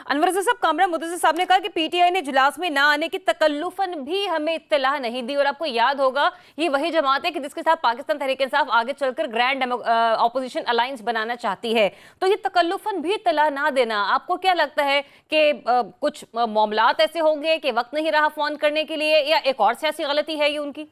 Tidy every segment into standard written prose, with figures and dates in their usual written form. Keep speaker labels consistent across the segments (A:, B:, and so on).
A: अनवर रज़ा साहब, कामरान मुदस्सिर साहब ने कहा कि पीटीआई ने इजलास में ना आने की तकल्लुफन भी हमें इत्तला नहीं दी। और आपको याद होगा ये वही जमात है कि जिसके साथ पाकिस्तान तहरीक इंसाफ आगे चलकर ग्रैंड ऑपोजिशन अलायंस बनाना चाहती है। तो ये तकल्लुफन भी इत्तला ना देना, आपको क्या लगता है कि कुछ मामलात ऐसे होंगे कि वक्त नहीं रहा फोन करने के लिए, या एक और सियासी गलती है ये उनकी?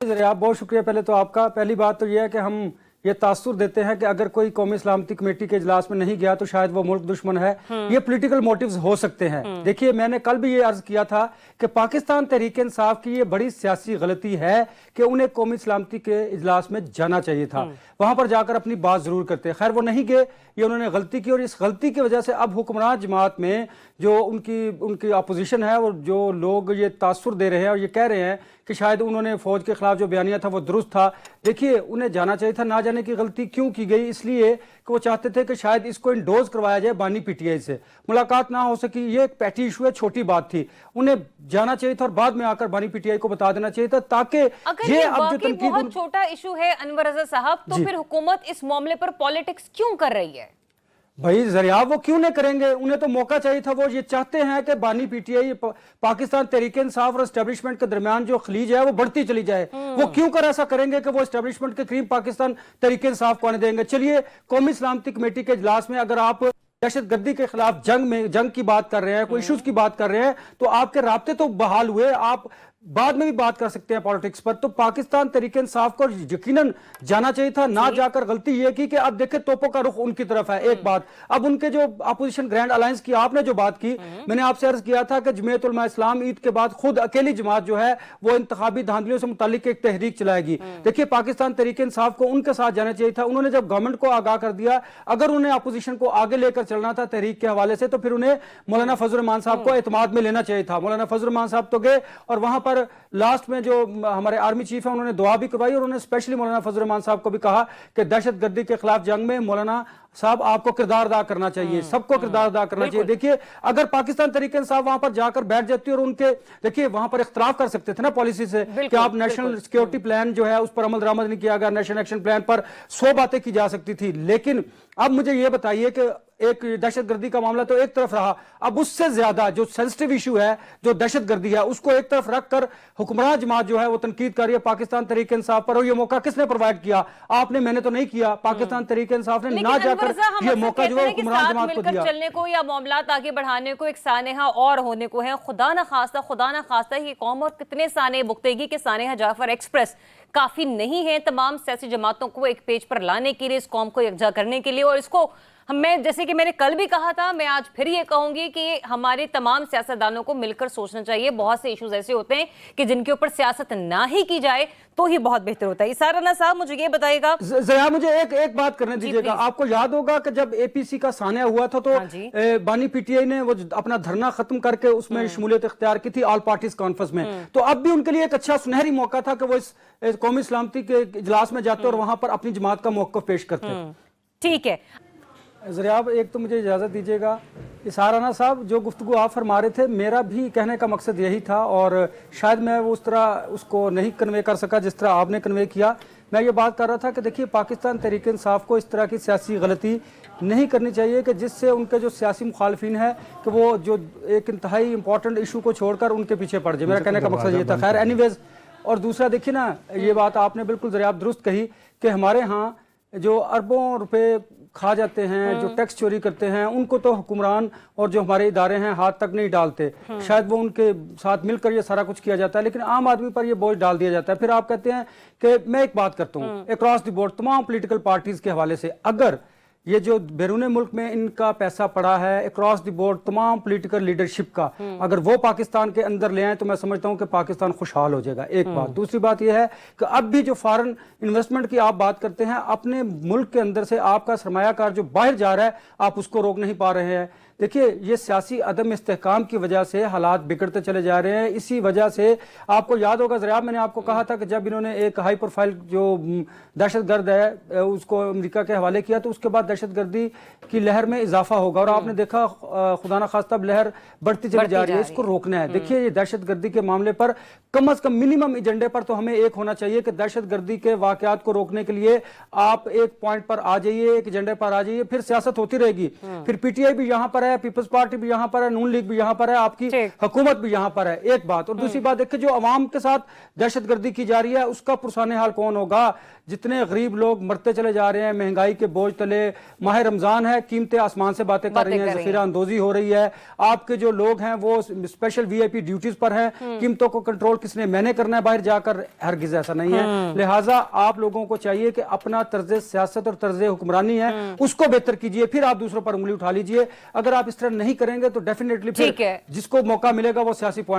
B: आप बहुत शुक्रिया पहले तो आपका। पहली बात तो यह है कि हम ये तासुर देते हैं कि अगर कोई कौमी सलामती कमेटी के इजलास में नहीं गया तो शायद वो मुल्क दुश्मन है। ये पॉलिटिकल मोटिव्स हो सकते हैं। देखिए, मैंने कल भी ये अर्ज किया था कि पाकिस्तान तहरीक इंसाफ की ये बड़ी सियासी गलती है कि उन्हें कौमी सलामती के इजलास में जाना चाहिए था, वहां पर जाकर अपनी बात जरूर करते। खैर वो नहीं गए, ये उन्होंने गलती की, और इस गलती की वजह से अब हुक्मरान जमात में जो उनकी अपोजिशन है और जो लोग ये तासुर दे रहे हैं और ये कह रहे हैं कि शायद उन्होंने फौज के खिलाफ जो बयानिया था वो दुरुस्त था। देखिए, उन्हें जाना चाहिए था। ना जाने की गलती क्यों की गई? इसलिए कि वो चाहते थे कि शायद इसको इंडोज करवाया जाए बानी पीटीआई से, मुलाकात ना हो सकी। ये एक पैटी इशू है, छोटी बात थी। उन्हें जाना चाहिए था और बाद में आकर बानी पीटीआई को बता देना चाहिए था, ताकि
A: ये अब जो तनकीद बहुत छोटा इशू है अनवर रज़ा साहब, तो फिर हुकूमत इस मामले पर पॉलिटिक्स क्यों कर रही है?
B: भाई जरिया वो क्यों नहीं करेंगे? उन्हें तो मौका चाहिए था। वो ये चाहते हैं कि बानी पीटीआई पाकिस्तान तहरीक इंसाफ और एस्टेब्लिशमेंट के दरमियान जो खलीज है वो बढ़ती चली जाए। वो क्यों कर ऐसा करेंगे कि वो एस्टेब्लिशमेंट के करीब पाकिस्तान तहरीक इंसाफ को आने देंगे? चलिए, कौमी सलामती कमेटी के इजलास में अगर आप दहशतगर्दी के खिलाफ जंग की बात कर रहे हैं, कोई इश्यूज की बात कर रहे हैं, तो आपके राब्ते तो बहाल हुए। आप बाद में भी बात कर सकते हैं पॉलिटिक्स पर। तो पाकिस्तान तहरीक इंसाफ को यकीनन जाना चाहिए था, ना जाकर गलती ये की कि अब देखे तोपों का रुख उनकी तरफ है। एक बात, अब उनके जो अपोजिशन ग्रैंड अलायंस की आपने जो बात की, मैंने आपसे अर्ज किया था कि जमीयत उलमा इस्लाम ईद के बाद खुद अकेली जमात जो है वो इंतखाबी धांधलियों से मुतालिक एक तहरीक चलाएगी। देखिए, पाकिस्तान तहरीक इंसाफ को उनके साथ जाना चाहिए था। उन्होंने जब गवर्नमेंट को आगाह कर दिया, अगर उन्हें अपोजिशन को आगे लेकर चलना था तहरीक के हवाले से, तो फिर उन्हें मौलाना फजल रहमान साहब को एतमाद में लेना चाहिए था। मौलाना फजल रहमान साहब तो गए और वहां पर लास्ट में जो हमारे आर्मी चीफ है उन्होंने दुआ भी करवाई, और उन्होंने स्पेशली मौलाना फजल रहमान साहब को भी कहा कि दहशतगर्दी के खिलाफ जंग में मौलाना साहब आपको किरदार अदा करना चाहिए, सबको किरदार अदा करना चाहिए। देखिए, अगर पाकिस्तान तहरीक इंसाफ वहां पर जाकर बैठ जाती और उनके, देखिए वहां पर इख्तलाफ कर सकते थे ना पॉलिसी से कि आप नेशनल सिक्योरिटी प्लान जो है उस पर अमल दरामद नहीं किया गया, नेशनल एक्शन प्लान पर 100 बातें की जा सकती थी। लेकिन अब मुझे यह बताइए कि एक दहशतगर्दी का मामला तो एक तरफ रहा, अब उससे ज्यादा जो सेंसिटिव इशू है, जो दहशतगर्दी है, उसको एक तरफ रखकर हुक्मरान जमात जो है वो तनकीद कर रही है पाकिस्तान तहरीक इंसाफ पर। और ये मौका किसने प्रोवाइड किया? आपने, मैंने तो नहीं किया। पाकिस्तान तहरीक इंसाफ ने ना जाकर ये मौका जो है हुक्मरान जमात को दिया।
A: चलने को या मामलात आगे बढ़ाने को एक सानेहा और होने को है। खुदा ना खास्ता ये कौम और कितने साने भुगतेगी कि सानेहा जाफर एक्सप्रेस काफी नहीं है तमाम सियासी जमातों को एक पेज पर लाने के लिए, इस कौम को यकजा करने के लिए। और इसको मैं, जैसे कि मैंने कल भी कहा था, मैं आज फिर ये कहूंगी कि हमारे तमाम सियासतदानों को मिलकर सोचना चाहिए। बहुत से इश्यूज ऐसे होते हैं कि जिनके ऊपर सियासत ना ही की जाए तो ही बहुत बेहतर होता है। इसार राना साहब, मुझे ये बताइएगा
B: जया, मुझे एक बात करने दीजिएगा। आपको याद होगा कि जब एपीसी का सानिया हुआ था तो बानी पीटीआई ने वो अपना धरना खत्म करके उसमें शमूलियत इख्तियार की थी ऑल पार्टीज कॉन्फ्रेंस में। तो अब भी उनके लिए एक अच्छा सुनहरी मौका था कि वो इस कौमी सलामती के इजलास में जाते और वहां पर अपनी जमात का मौक़िफ़ पेश करते।
A: ठीक है
B: ज़रियाब, एक तो मुझे इजाज़त दीजिएगा। इसार राना साहब, जो गुफ्तगू आप फरमा रहे थे, मेरा भी कहने का मकसद यही था, और शायद मैं उस तरह उसको नहीं कन्वे कर सका जिस तरह आपने कन्वे किया। मैं ये बात कर रहा था कि देखिए, पाकिस्तान तहरीक इंसाफ को इस तरह की सियासी गलती नहीं करनी चाहिए कि जिससे उनके जो सियासी मुखालफिन है कि वो जो एक इंतहाई इंपॉर्टेंट इशू को छोड़कर उनके पीछे पड़ जाए। मेरा कहने का मकसद ये था। खैर एनीवेज, और दूसरा देखिए ना, ये बात आपने बिल्कुल ज़रियाब दुरुस्त कही कि हमारे यहाँ जो अरबों रुपए खा जाते हैं, जो टैक्स चोरी करते हैं, उनको तो हुक्मरान और जो हमारे इदारे हैं हाथ तक नहीं डालते। शायद वो उनके साथ मिलकर ये सारा कुछ किया जाता है, लेकिन आम आदमी पर ये बोझ डाल दिया जाता है। फिर आप कहते हैं कि मैं एक बात करता हूँ अक्रॉस द बोर्ड तमाम पॉलिटिकल पार्टीज के हवाले से, अगर ये जो बैरून मुल्क में इनका पैसा पड़ा है अक्रॉस द बोर्ड तमाम पॉलिटिकल लीडरशिप का, अगर वो पाकिस्तान के अंदर ले आए तो मैं समझता हूं कि पाकिस्तान खुशहाल हो जाएगा। एक बात। दूसरी बात यह है कि अब भी जो फॉरेन इन्वेस्टमेंट की आप बात करते हैं, अपने मुल्क के अंदर से आपका सरमायाकार जो बाहर जा रहा है आप उसको रोक नहीं पा रहे हैं। देखिए, ये सियासी अदम इस्तेहकाम की वजह से हालात बिगड़ते चले जा रहे हैं। इसी वजह से आपको याद होगा ज़रिया, मैंने आपको कहा था कि जब इन्होंने एक हाई प्रोफाइल जो दहशतगर्द है उसको अमेरिका के हवाले किया तो उसके बाद दहशतगर्दी की लहर में इजाफा होगा, और आपने देखा खुदा न खास्ता लहर बढ़ती चली जा रही है। इसको रोकना है। देखिए, ये दहशतगर्दी के मामले पर कम अज कम मिनिमम एजेंडे पर तो हमें एक होना चाहिए कि दहशतगर्दी के वाकयात को रोकने के लिए आप एक पॉइंट पर आ जाइए, एक एजेंडे पर आ जाइए, फिर सियासत होती रहेगी। फिर पीटीआई भी यहाँ पर है, पीपल्स पार्टी भी यहाँ पर है, नून लीग भी यहाँ पर है, आपकी हुकूमत भी यहाँ पर है, एक बात। और दूसरी बात देखिए, जो अवाम के साथ दहशतगर्दी की जा रही है उसका पुरसाने हाल कौन होगा? जितने गरीब लोग मरते चले जा रहे हैं महंगाई के बोझ तले, माह रमजान है, कीमतें आसमान से बातें कर रही हैं, ज़ख़ीरा अंदोजी हो रही है, आपके जो लोग हैं वो स्पेशल वीआईपी ड्यूटीज पर हैं, कीमतों को कंट्रोल किसने मैंने करना है बाहर जाकर? हरगिज ऐसा नहीं है। लिहाजा आप लोगों को चाहिए कि अपना तर्ज सियासत और तर्ज हुक्मरानी है उसको बेहतर कीजिए, फिर आप दूसरों पर उंगली उठा लीजिए। अगर आप इस तरह नहीं करेंगे तो डेफिनेटली फिर जिसको मौका मिलेगा वो सियासी पॉइंट